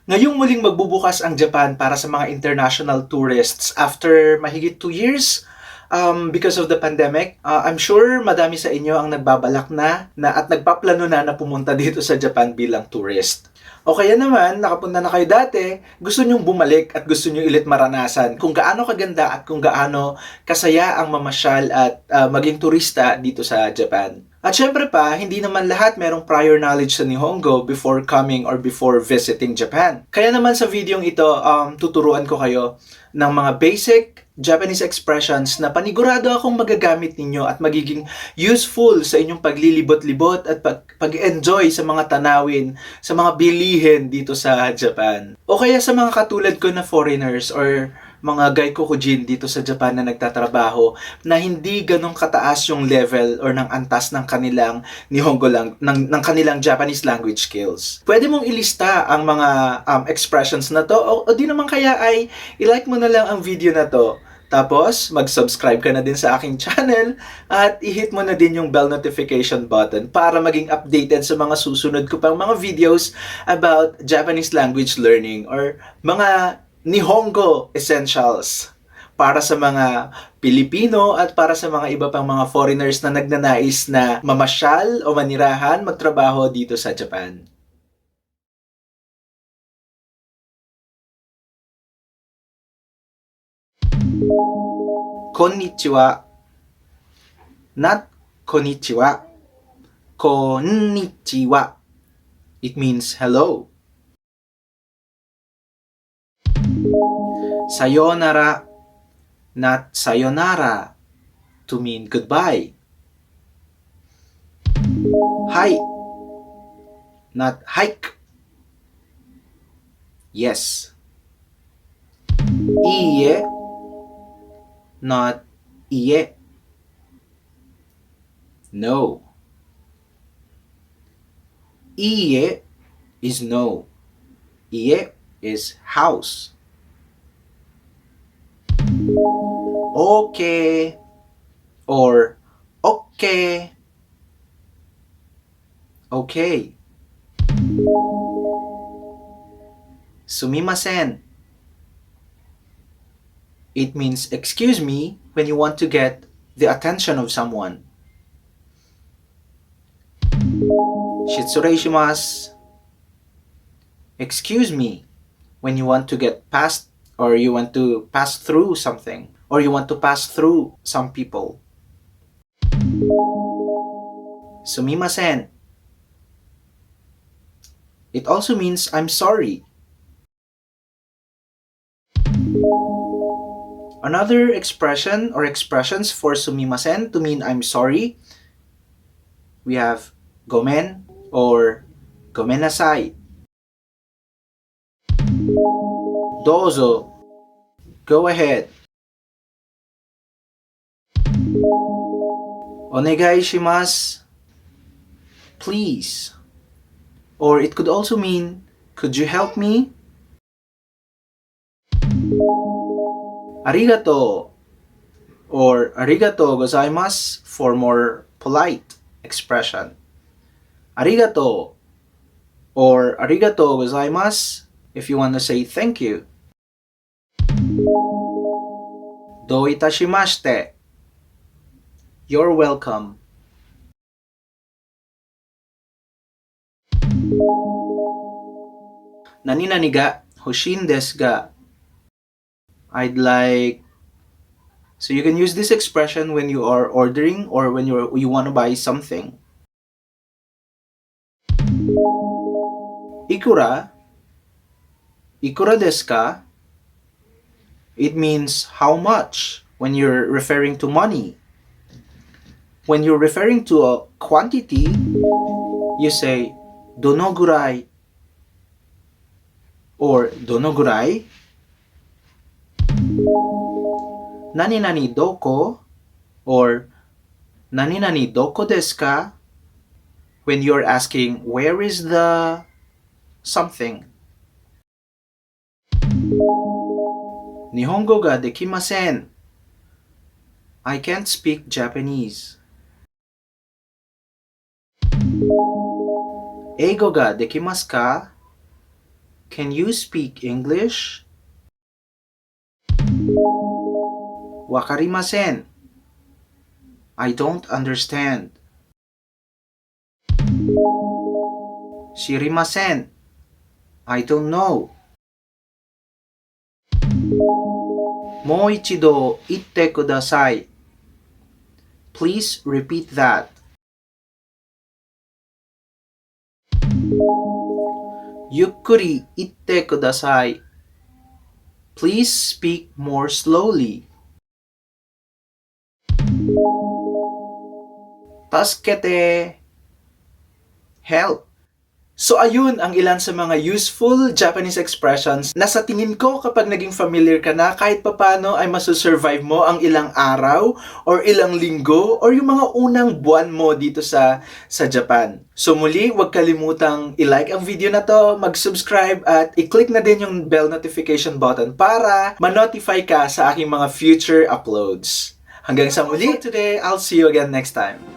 Ngayong muling magbubukas ang Japan para sa mga international tourists after mahigit 2 years because of the pandemic. I'm sure madami sa inyo ang nagbabalak na at nagpaplano na pumunta dito sa Japan bilang tourist. O kaya naman, nakapunta na kayo dati, gusto nyong bumalik at gusto nyo ulit maranasan kung gaano kaganda at kung gaano kasaya ang mamasyal at maging turista dito sa Japan. At syempre pa, hindi naman lahat merong prior knowledge sa Nihongo before coming or before visiting Japan. Kaya naman sa videong ito, tuturuan ko kayo ng mga basic Japanese expressions na panigurado akong magagamit ninyo at magiging useful sa inyong paglilibot-libot at pag-enjoy sa mga tanawin, sa mga bilihin dito sa Japan. O kaya sa mga katulad ko na foreigners or mga gaikokujin dito sa Japan na nagtatrabaho na hindi ganong kataas yung level or ng antas ng kanilang Nihongo ng kanilang Japanese language skills. Pwede mong ilista ang mga expressions na to o di naman kaya ay i-like mo na lang ang video na to. Tapos, mag-subscribe ka na din sa aking channel at i-hit mo na din yung bell notification button para maging updated sa mga susunod ko pang mga videos about Japanese language learning or mga Nihongo essentials para sa mga Pilipino at para sa mga iba pang mga foreigners na nagnanais na mamasyal o manirahan, magtrabaho dito sa Japan. Konnichiwa. Not konnichiwa. Konnichiwa. It means hello. Sayonara. Not sayonara. To mean goodbye. Hi. Not hike. Yes. Iie. Not iye. No. Iye is no. Iye is house. Okay or okay. Okay. Sumimasen. It means excuse me when you want to get the attention of someone. Shitsurei shimasu. Excuse me when you want to get past or you want to pass through something or you want to pass through some people. Sumimasen. It also means I'm sorry. Another expression or expressions for sumimasen to mean I'm sorry, we have gomen or gomen nasai. Dozo. Go ahead. Onegai shimasu. Please. Or it could also mean, could you help me? Arigato or arigato gozaimasu for more polite expression. Arigato or arigato gozaimasu if you want to say thank you. Do itashimashite. You're welcome. Nani ga hoshin desu ga? I'd like. So you can use this expression when you are ordering or when you want to buy something. Ikura. Ikura desu ka? It means how much when you're referring to money. When you're referring to a quantity, you say donogurai or donogurai. Nani nani doko or nani nani doko desu ka? When you're asking where is the something. Nihongo ga dekimasen. I can't speak Japanese. Eigo ga dekimasu ka? Can you speak English? Wakarimasen. I don't understand. Shirimasen. I don't know. Mou ichido itte kudasai. Please repeat that. Yukkuri itte kudasai. Please speak more slowly. Tasukete. Help. So ayun ang ilan sa mga useful Japanese expressions na sa tingin ko kapag naging familiar ka na, kahit papano ay masusurvive mo ang ilang araw or ilang linggo or yung mga unang buwan mo dito sa Japan. So muli, huwag kalimutang i-like ang video na to, mag-subscribe at i-click na din yung bell notification button para ma-notify ka sa aking mga future uploads. Hanggang sa muli, today, I'll see you again next time.